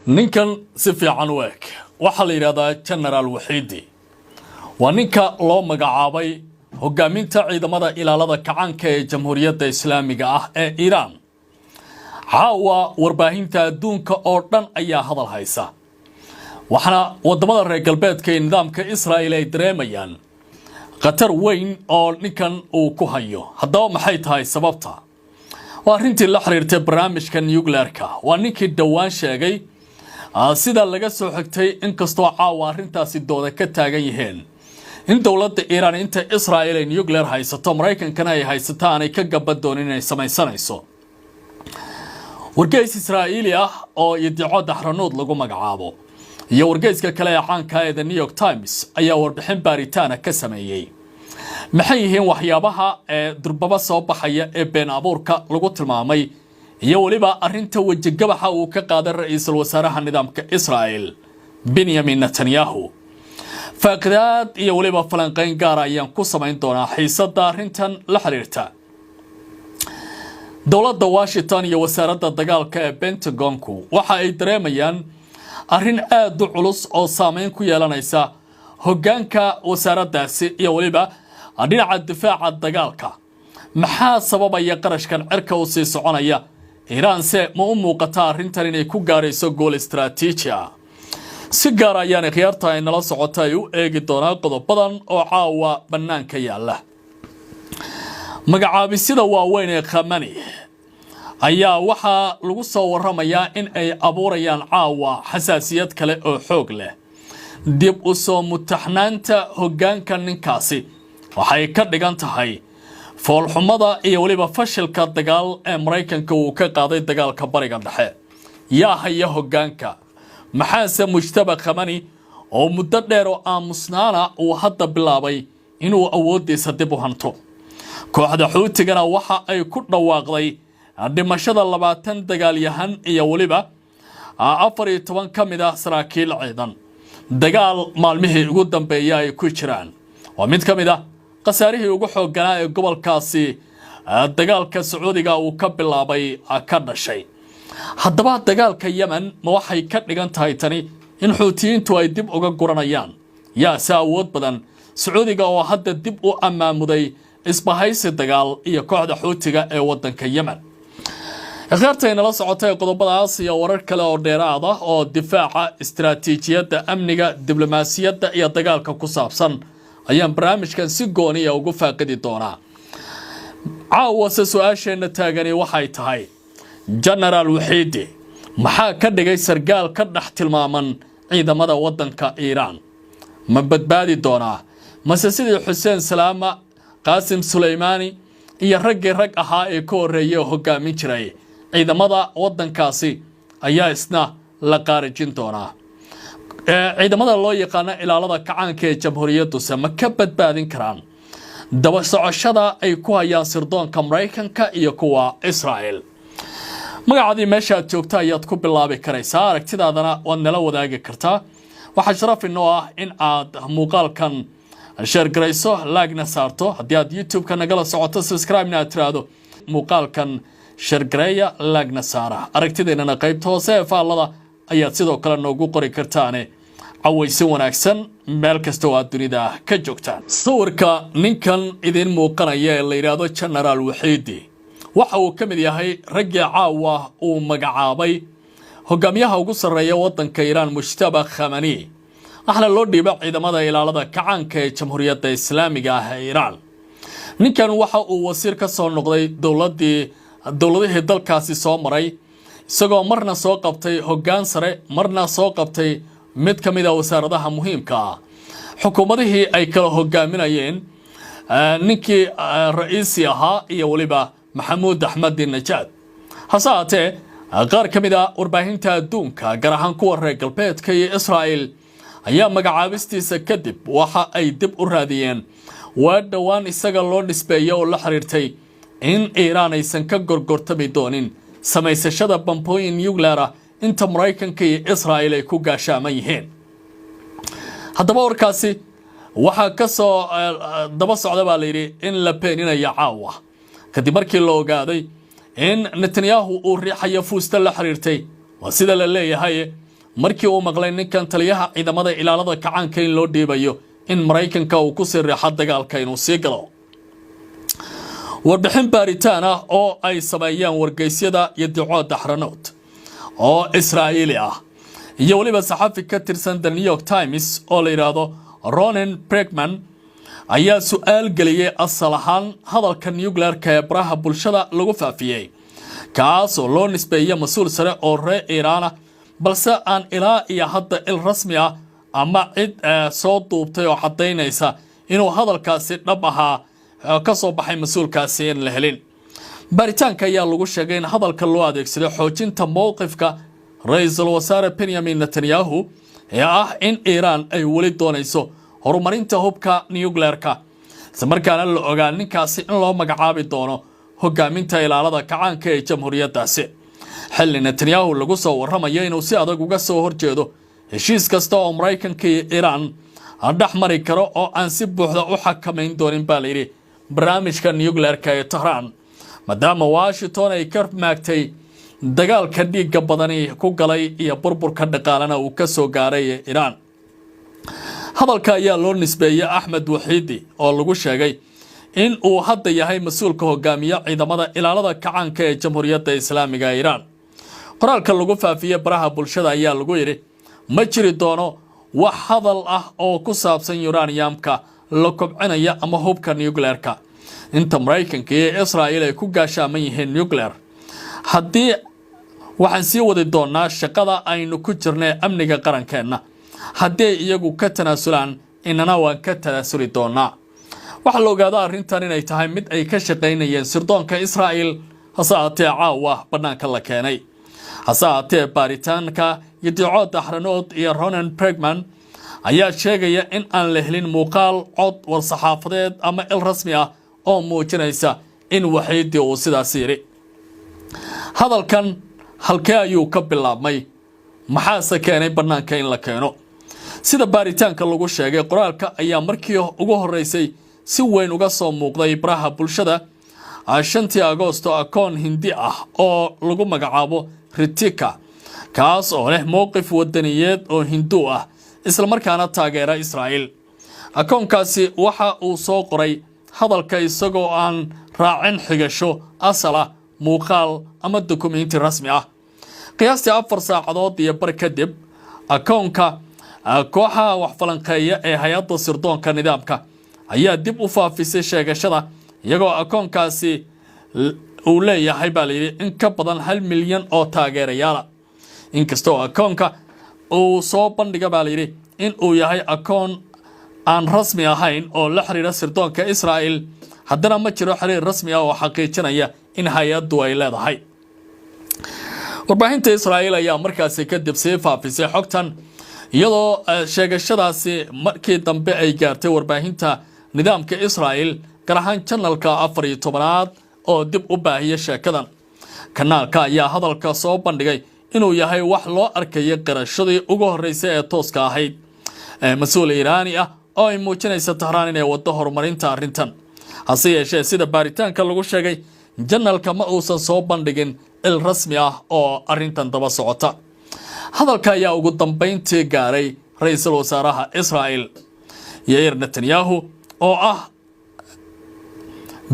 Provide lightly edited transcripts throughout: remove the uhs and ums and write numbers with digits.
ninkan si fiican u eg waxaa la yidhaahdaa genaraal waxiidi waa ninka loo magacaabay hogaaminta ciidamada ilaalada kacaanka ee jamhuuriyadda islaamiga ah ee Iiraan. caawa warbaahinta adduunka oo dhan ayaa hadal haysa, waxaana wadamada reer galbeedka ee nidaamka Israa'iil ay dareemayaan qatar weyn oo ninkan uu ku hayo. haddaba maxay tahay sababta? waa arrintii la xiriirtay barnaamijka nuclearka. waa ninkii dhawaan sheegay sida laga soo xigtay inkastoo caawa arrintaasi dooda ka taagan yihiin in dowladda Iiraan inta Israa'iil ay nuclear haysato, Mareykankana ay haysataan ay ka gabadoonin inay samaysanayso. wargeys Israa'iili ah oo Yedico Dahranood lagu magacaabo iyo wargeyska kale ee caanka ah ee The New York Times ayaa warbixin baaritaana ka sameeyay. maxay yihiin waxyaabaha durbaba soo baxaya ee been abuurka lagu tilmaamay iyo waliba arrinta wajigabaxa uu ka qaaday ra'iisul wasaaraha nidaamka Israa'iil Benjamin Netanyahu. faaqidaad iyo waliba falanqayn gaar ah ayaan ku samayn doonaa xiisadda arrintan la xiriirta. dowladda Washington iyo wasaaradda dagaalka ee Pentagonku waxa ay dareemayaan arrin aad u culus oo saameyn ku yeelanaysa hoggaanka wasaaraddaasi iyo waliba dhinaca difaaca dagaalka. maxaa sababaya qarashkan cirka u sii soconaya? Iiraan se ma u muuqata arrintan inay ku gaarayso gool istiraatiiji ah? si gaar ayaan khiyaarta ay nala socota ay u eegi doonaa qodobadan oo caawa bannaanka yaalla. magacaabisida waaweyn ee Khamenei ayaa waxaa lagu soo waramayaa in ay abuurayaan caawa xasaasiyad kale oo xoog leh. dib u soo mutaxnaanta hoggaanka ninkaasi waxay ka dhigan tahay foolxumada iyo waliba fashilka dagaal ee Mareykanka uu ka qaaday dagaalka bariga dhexe. yaa haya hoggaanka? maxaase Mujtaba Khamenei oo muddo dheer oo aamusnaana uu hadda bilaabay inuu awoodiisa dib u hanto? kooxda Xuutigana waxa ay ku dhawaaqday dhimashada 20 dagaalyahan iyo waliba 14 ka mid ah saraakiil ciidan. dagaal maalmihii ugu dambeeyay ay ku jiraan waa mid ka mid ah qasaarihii ugu xoogganaa ee gobolkaasi dagaalka Sacuudiga uu ka bilaabay ka dhashay. haddaba dagaalka Yemen ma waxay ka dhigan tahay tani in Xuutiyiintu ay dib uga guranayaan? yaa si awood badan Sacuudiga oo hadda dib u amaamuday isbahaysi dagaal iyo kooxda Xuutiga ee wadanka Yemen. khiyaartayna la socotay qodobadaas iyo warar kale oo dheeraad ah oo difaaca, istiraatiijiyadda, amniga, diblomaasiyadda iyo dagaalka ku saabsan ayaan barnaamijkan si gooni ah ugu faaqidi doonaa. caawa su'aasheena taagani waxay tahay genaraal waxiidi maxaa ka dhigay sargaal ka dhex tilmaaman ciidamada wadanka Iiraan? ma badbaadi doonaa mase sidii Xuseen Salaama, Qaasim Suleymaani iyo rag ahaa ee ka horeeyay hogaamin jiray ciidamada wadankaasi ayaa isna la qaarijin doonaa? ciidamada loo yaqaan ilaalada kacaanka ee jamhuuriyaddu ma ka badbaadin karaan daba socoshada ay ku hayaan sirdoonka Mareykanka iyo kuwa Israa'iil? magacaadii meesha aad joogta ayaad ku bilaabi karaysaa, aragtidaadana waad nala wadaagi kartaa. waxaa sharaf inoo ah in aad muuqaalkan share garayso, like-na saarto. haddii aad YouTube-ka nagala socoto subscribe-na aad tiraahdo muuqaalkan share gareeya, like-na saara. aragtideennana qaybta hoose ee faallada ayaad sidoo kale noogu qori kartaane cawaysi wanaagsan meel kasta oo aad dunida ka joogtaan. sawirka ninkan idin muuqanaya ee la yiraahdo genaraal waxiidi waxa uu ka mid yahay raggii caawa uu magacaabay hogaamiyaha ugu sarreeya wadanka Iiraan Mujtaba Khamenei, waxaana loo dhiibay ciidamada ilaalada kacaanka ee jamhuuriyadda islaamiga ah ee Iiraan. ninkan waxa uu wasiir ka soo noqday dowladihii dalkaasi soo maray, isagoo marna soo qabtay hoggaan sare, marna soo qabtay mid ka mid ah wasaaradaha muhiimka ah xukuumadihii ay kala hogaaminayeen ninkii ra'iisi ahaa iyo waliba Maxamuud Ahmadinejad. hase haatee qaar ka mid ah warbaahinta adduunka gaar ahaan kuwa reer galbeedka iyo Israa'iil ayaa magacaabistiisa kadib waxa ay dib u raadiyeen waa dhawaan isaga loo nisbeeyay oo la xiriirtay in Iiraan aysan ka gorgortami doonin samaysashada bambooyin nuclear ah inta Mareykanka iyo Israa'iil ay ku gaashaaman yihiin. haddaba warkaasi waxaa ka soo daba socda baa la yidhi in la beeninayo caawa kadib markii la ogaaday in Netanyahu uu riixayo fuusta la xiriirtay. waa sida la leeyahay markii uu maqlay ninkan taliyaha ciidamada ilaalada kacaanka in loo dhiibayo in Mareykanka uu ku sii riixo dagaalka inuu sii galo. warbixin baaritaan ah oo ay sameeyeen wargeysyada iyo Dicood Dahranood oo Israa'iili ah iyo waliba saxafi ka tirsan The New York Times oo la yiraahdo Ronen Bregman ayaa su'aal galiyay asal ahaan hadalka nuclear-ka ee baraha bulshada lagu faafiyay kaas oo loo nisbeeyay mas'uul sare oo reer Iiraan ah balse aan ilaa iyo hadda il rasmi ah ama cid soo duubtay oo cadeynaysa inuu hadalkaasi dhab ahaa ka soo baxay mas'uulkaasi in la helin. baaritaanka ayaa lagu sheegay in hadalka loo adeegsaday xoojinta mowqifka ra'iisul wasaare Benjamin Netanyahu ee ah in Iiraan ay wali doonayso horumarinta hubka nuclear-ka isla markaana la ogaa ninkaasi in loo magacaabi doono hogaaminta ilaalada kacaanka ee jamhuuriyaddaasi. xilli Netanyahu lagu soo warramayo inuu si adag uga soo horjeedo heshiis kasta oo Mareykanka iyo Iiraan dhex mari karo oo aan si buuxda u xakamayn doonin baa la yidhi barnaamijka nuclear-ka ee Tehran maadaama Washington ay ka maagtay dagaalka dhiigga badani ku galay iyo burburka dhaqaalana uu ka soo gaaray Iiraan. hadalka ayaa loo nisbeeyay Ahmed Wahiidi oo lagu sheegay in uu hadda yahay mas'uulka hogaamiya ciidamada ilaalada kacaanka ee jamhuuriyadda Islaamiga ee Iiraan. qoraalka lagu faafiyay baraha bulshada ayaa lagu yiri ma jiri doono wax hadal ah oo ku saabsan uraniumka la kobcinaya ama hubka nuclear-ka inta Mareykanka iyo Israa'iil ay ku gaashaaman yihiin nuclear. haddii waxaan sii wadi doonaa shaqada aynu ku jirnay amniga qarankeena haddii iyagu ka tanaasulaan inana waan ka tanaasuli doonaa. waxa la ogaadaa arrintan inay tahay mid ay ka shaqaynayeen sirdoonka Israa'iil hase ahaatee caawa banaanka la keenay. hase ahaatee baaritaanka iyo Dicood Dahranood iyo Ronen Bregman ayaa sheegaya in aan la helin muuqaal cod war saxaafadeed ama il rasmi ah oo muujinaysa in Wahiidi uu sidaas yiri. hadalkan halkee ayuu ka bilaabmay maxaase keenay banaanka in la keeno? sida baaritaanka lagu sheegay qoraalka ayaa markii ugu horeysay si weyn uga soo muuqday baraha bulshada 5 Agoosto akoon Hindi ah oo lagu magacaabo Ritika kaas oo leh mowqif wadaniyeed oo Hindu ah isla markaana taageera Israa'iil. akoonkaasi waxa uu soo qoray hadalka isagoo aan raacin xigasho asal ah muuqaal ama dukumeenti rasmi ah. qiyaastii 4 saacadood iyo bar kadib akoonka kooxaha wax falanqeeya ee hay'adda sirdoonka nidaamka ayaa dib u faafisay sheegashada iyagoo akoonkaasi uu leeyahay baa la yidhi in ka badan 1 milyan oo taageerayaal. inkastoo akoonka uu soo bandhiga baa la yidhi in uu yahay akoon aan rasmi ahayn oo la xiriira sirdoonka Israa'iil haddana ma jiro xiriir rasmi ah oo xaqiijinaya in hay'addu ay leedahay. warbaahinta Israa'iil ayaa markaasi kadib sii faafisay xogtan iyadoo sheegashadaasi markii dambe ay gaartay warbaahinta nidaamka Israa'iil gaar ahaan channelka 14aad oo dib u baahiya sheekadan. kanaalka ayaa hadalka soo bandhigay inuu yahay wax loo arkay qarashadii ugu horeysay ee tooska ahayd mas'uul Iiraani ah oo ay muujinaysa Tehran inay wado horumarinta arrintan. hase yeeshee sida baaritaanka lagu sheegay channelka ma uusan soo bandhigin il rasmi ah oo arrintan daba socota. hadalka ayaa ugu dambeyntii gaaray ra'iisul wasaaraha Israa'iil Yair Netanyahu oo ah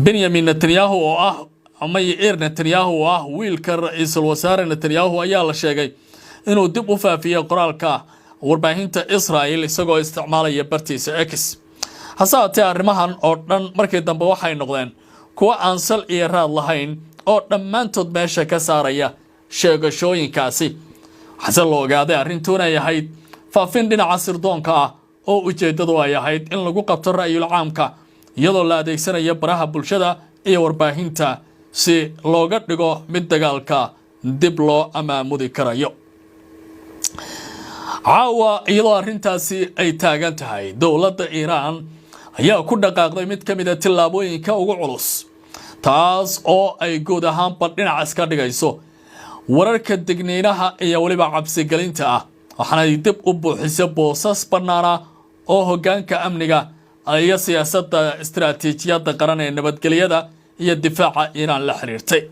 Benjamin Netanyahu oo ah ama Yair Netanyahu oo ah wiilka ra'iisul wasaare Netanyahu ayaa la sheegay inuu dib u faafiyay qoraalka warbaahinta Israa'iil isagoo isticmaalaya bartiisa X. hase ahaatee arrimahan oo dhan markii dambe waxay noqdeen kuwa aan sal iyo raad lahayn oo dhammaantood meesha ka saaraya sheegashooyinkaasi. waxaase la ogaaday arrintuuna ay ahayd faafin dhinaca sirdoonka ah oo ujeeddadu ay ahayd in lagu qabto ra'yul caamka iyadoo la adeegsanayo baraha bulshada iyo warbaahinta si looga dhigo mid dagaalka dib loo amaamudi karayo. caawa iyadoo arrintaasi ay taagan tahay dowladda Iiraan ayaa ku dhaqaaqday mid ka mid ah tillaabooyinka ugu culus taas oo ay guud ahaanba dhinac iska dhigayso wararka digniinaha iyo waliba cabsi gelinta ah waxaana dib u buuxisay boosas banaana oo hoggaanka amniga iyo siyaasadda istiraatiijiyadda qaran ee nabadgelyada iyo difaaca Iiraan la xiriirtay.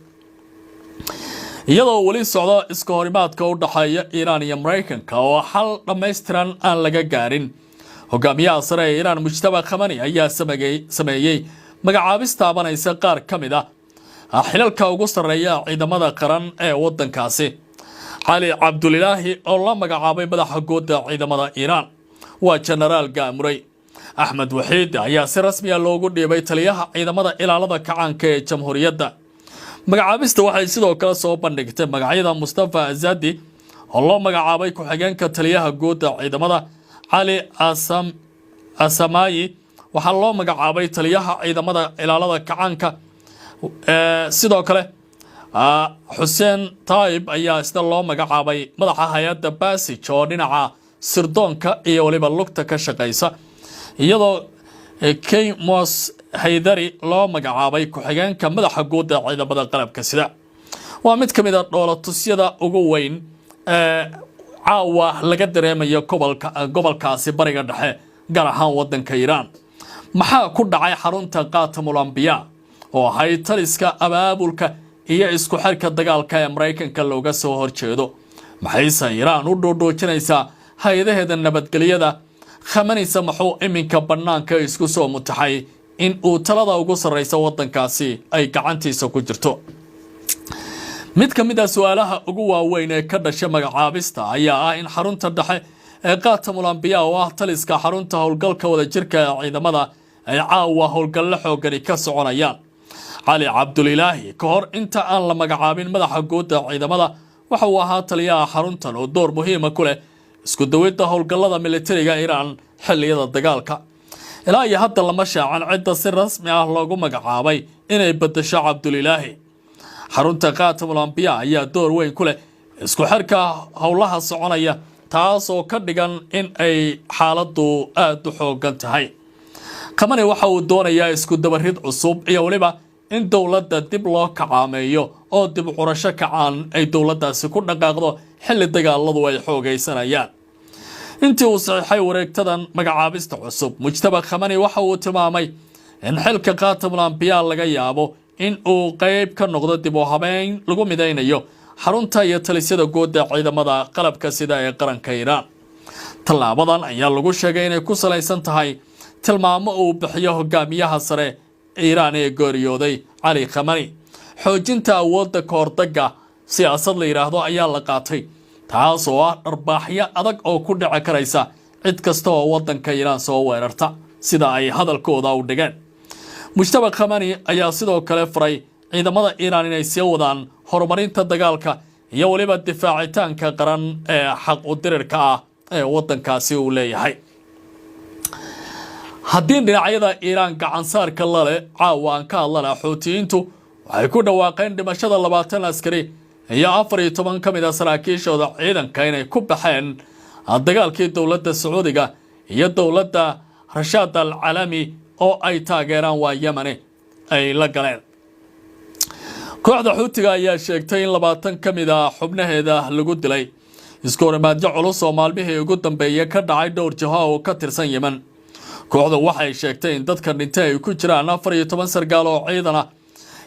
iyadoo weli socdo iska horimaadka u dhaxeeya Iiraan iyo Mareykanka oo xal dhammaystiran aan laga gaarin. hogaamiyaha sare ee Iiraan Mujtaba Khamenei ayaa sameeyay magacaabista abanaysa qaar ka mid ah xilalka ugu sarreeya ciidamada qaran ee waddankaasi. Cali Cabdulilaahi oo la magacaabay madaxa guud ee ciidamada Iiraan waa Generaal Gaamurey. Axmed Waxiid ayaa si rasmi ah loogu dhiibay taliyaha ciidamada ilaalada kacaanka ee jamhuuriyadda. magacaabista waxay sidoo kale soo bandhigtay magacyada Mustafa Azadi oo loo magacaabay ku-xigeenka taliyaha guud ee ciidamada. Cali Asamayi waxaa loo magacaabay taliyaha ciidamada ilaalada kacaanka. sidoo kale Xuseen Taib ayaa isna loo magacaabay madaxa hay'adda Basij oo dhinaca sirdoonka iyo waliba lugta ka shaqeysa, iyadoo Keymos Haydari loo magacaabay ku-xigeenka madaxa guud ee ciidamada qalabka sida. waa mid ka mid ah dhoolatusyada ugu weyn ee caawa laga dareemayo gobolkaasi bariga dhexe, gaar ahaan waddanka Iiraan. maxaa ku dhacay xarunta Qaatamul Anbiyaa oo ahayd taliska abaabulka iyo isku xirka dagaalka ee Mareykanka looga soo horjeedo? maxayse Iiraan u dhoodhoojinaysaa hay'adaheeda nabadgelyada? Khamenei muxuu iminka bannaanka isku soo mutaxay in uu talada ugu sarreysa waddankaasi ay gacantiisa ku jirto? mid ka mid ah su'aalaha ugu waaweyn ee ka dhashay magacaabista ayaa ah in xarunta dhexe ee Qaatamul Anbiyaa oo ah taliska xarunta howlgalka wadajirka ee ciidamada ay caawa howlgallo xoogani ka soconayaan. Cali Cabdulilaahi ka hor inta aan la magacaabin madaxa guud ee ciidamada waxa uu ahaa taliyaha xaruntan oo door muhiim ah ku leh isku dawidda howlgallada militariga Iiraan xilliyada dagaalka. ilaa iyo hadda lama shaacan cidda si rasmi ah loogu magacaabay inay bedesho Cabdulilaahi. xarunta Qaatamul Anbiyaa ayaa door weyn ku leh isku xirka howlaha soconaya, taas oo ka dhigan in ay xaaladdu aad u xoogan tahay. Khamenei waxa uu doonayaa isku dabarid cusub iyo waliba in dowladda dib loo kacaameeyo oo dib u curasho kacaan ay dowladdaasi ku dhaqaaqdo xilli dagaaladu ay xoogaysanayaan. intii uu saxiixay wareegtadan magacaabista cusub, Mujtaba Khamenei waxa uu tilmaamay in xilka Qaatamul Anbiyaa laga yaabo in uu qayb ka noqdo dib u habeyn lagu midaynayo xarunta iyo talisyada guud ee ciidamada qalabka sida ee qaranka Iiraan. tallaabadan ayaa lagu sheegay inay ku salaysan tahay tilmaamo uu bixiyo hogaamiyaha sare Iiraan ee geeriyooday Cali Khamenei. xoojinta awoodda ka hortagga siyaasad la yiraahdo ayaa la qaatay, taas oo ah dharbaaxyo adag oo ku dhici karaysa cid kasta oo waddanka Iiraan soo weerarta, sida ay hadalkooda u dhigeen. Mujtaba Khamenei ayaa sidoo kale faray ciidamada Iiraan inay sii wadaan horumarinta dagaalka iyo waliba difaacitaanka qaran ee xaq u dirirka ah ee waddankaasi uu leeyahay. haddii dhinacyada Iiraan gacan saarka la leh caawa aan ka hadlana, Xuutiyiintu waxay ku dhawaaqeen dhimashada 20 askari iyo 14 ka mid ah saraakiishooda ciidanka inay ku baxeen dagaalkii dowladda Sacuudiga iyo dowladda Rashaad al-Calami oo ay taageeraan waa Yemen ay la galeen. kooxda Xuutiga ayaa sheegtay in 20 ka mid ah xubnaheeda lagu dilay isku horimaadyo culus oo maalmihii ugu dambeeyay ka dhacay dhowr jiho oo ka tirsan Yemen. kooxdu waxay sheegtay in dadka dhintay ay ku jiraan 14 sargaal oo ciidan ah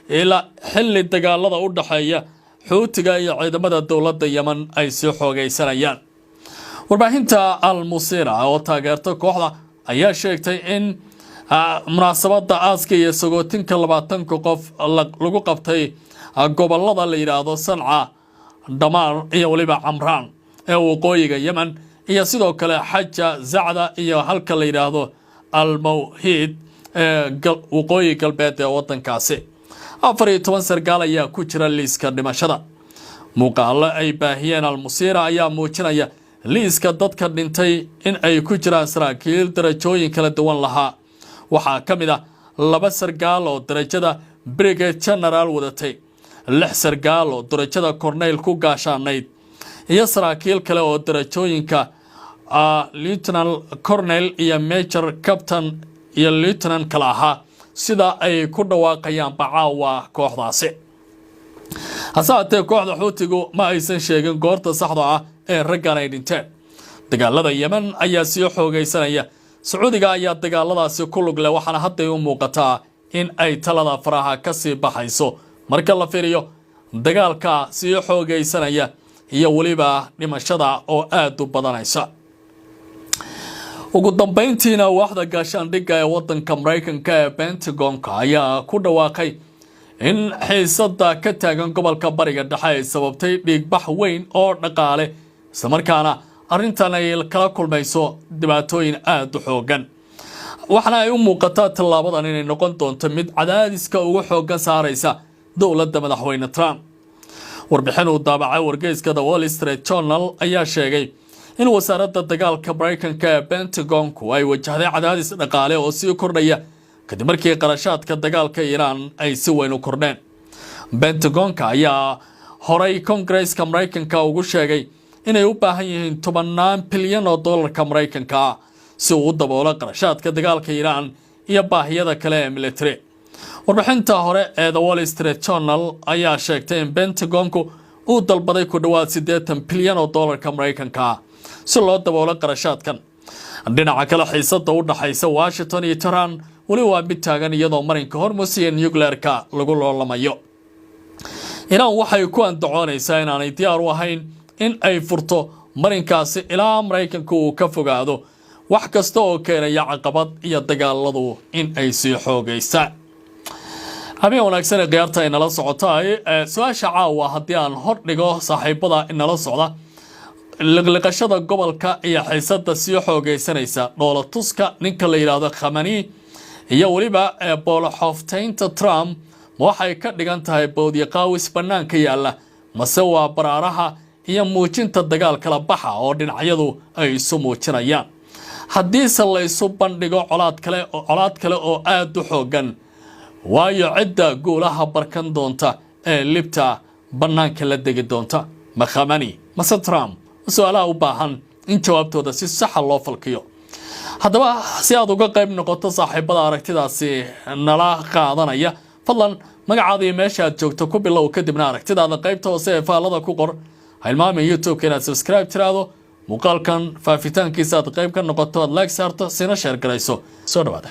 ilaa xilli dagaalada u dhaxeeya Xuutiga iyo ciidamada dowladda Yemen ay sii xoogaysanayaan. warbaahinta Al-Musira oo taageerta kooxda ayaa sheegtay in munaasabada aaska iyo sagootinka 20 qof lagu qabtay gobolada la yiraahdo Sanca, Damar iyo waliba Camraan ee waqooyiga Yemen, iyo sidoo kale Xaja, Zacda iyo halka la yiraahdo Al-Mawhid ee waqooyi galbeed ee waddankaasi. 14 sargaal ayaa ku jira liiska dhimashada. muuqaalo ay baahiyeen Al-Musira ayaa muujinaya liiska dadka dhintay in ay ku jiraan saraakiil darajooyin kala duwan lahaa. waxaa ka mid ah 2 sargaal oo darajada Brigadier General wadatay, 6 sargaal oo darajada Corneyl ku gaashaanayd, iyo saraakiil kale oo darajooyinka Lieutenant Colonel iyo Major Captain iyo Lieutenant kala ahaa, sida ay ku dhawaaqayaan bacaawa kooxdaasi. hase haatee kooxda Xuutigu ma aysan sheegin goorta saxda ah ee raggan ay dhinteen. dagaalada Yemen ayaa sii xoogaysanaya. Sacuudiga ayaa dagaaladaasi ku lug leh, waxaana hadda u muuqataa in ay talada faraha ka sii baxayso marka la fiiriyo dagaalka sii xoogaysanaya iyo waliba dhimashada oo aad u badanaysa. ugu dambeyntiina waaxda gaashaandhigga ee wadanka Mareykanka ee Pentagon-ka ayaa ku dhawaaqay in xiisada ka taagan gobolka bariga dhexe ay sababtay dhiigbax weyn oo dhaqaale isla markaana arrintan ay kala kulmayso dhibaatooyin aad u xoogan. waxaana ay u muuqataa tallaabadan inay noqon doonto mid cadaadiska ugu xoogan saaraysa dowladda madaxweyne Trump. warbixin uu daabacay wargeyska The Wall Street Journal ayaa sheegay in wasaaradda dagaalka Mareykanka ee Pentagon-ku ay wajahday cadaadis dhaqaale oo sii kordhaya kadib markii qarashaadka dagaalka Iran ay si weyn u kordheen. Pentagon-ka ayaa horay Congress-ka Mareykanka ugu sheegay inay u baahan yihiin $10 bilyan oo dollarka Mareykanka ah si uu u daboolo qarashaadka dagaalka Iran iyo baahiyada kale ee military. warbixinta hore ee The Wall Street Journal ayaa sheegtay in Pentagon-ku uu dalbaday ku dhawaad $80 bilyan oo dollarka Mareykanka ah si loo daboolo qarashaadkan. dhinaca kale xiisada u dhaxaysa Washington iyo Tehran wali waa mid taagan iyadoo marinka Hormuz iyo nuclear-ka lagu loolamayo. Iran waxay ku andacoonaysaa inaanay diyaar u ahayn in ay furto marinkaasi ilaa Mareykanku uu ka fogaado wax kasta oo keenaya caqabad iyo dagaaladu in ay sii xoogaystaan. habeen wanaagsan qiyaarta inala socotay su'aasha caawa haddii aan hor dhigo saaxiibada inala socda liqliqashada gobolka iyo xiisada sii xoogaysanaysa dhoolatuska ninka la yiraahdo Khamenei iyo waliba boolxoftaynta Trump waxay ka dhigan tahay boodiye qaawis banaanka yaala mase waa baraaraha iyo muujinta dagaal kala baxa oo dhinacyadu ay isu muujinayaan. haddii se la isu bandhigo colaad kale oo aad u xoogan waayo cidda guulaha barkan doonta ee libta banaanka la degi doonta ma Khamenei mase Trump su'aalaha u baahan in jawaabtooda si sax ah loo falkiyo. haddaba si aad uga qayb noqoto saaxiibada aragtidaasi nala qaadanaya fadlan magacaada iyo meesha aad joogto ku bilow kadibna aragtidaada qaybta hoose ee faalada ku qor. ha hilmaamin YouTube-ka inaad subscribe tiraado muuqaalkan faafitaankiisa aad qayb ka noqoto aad like saarto sina share garayso. soo dhawaada.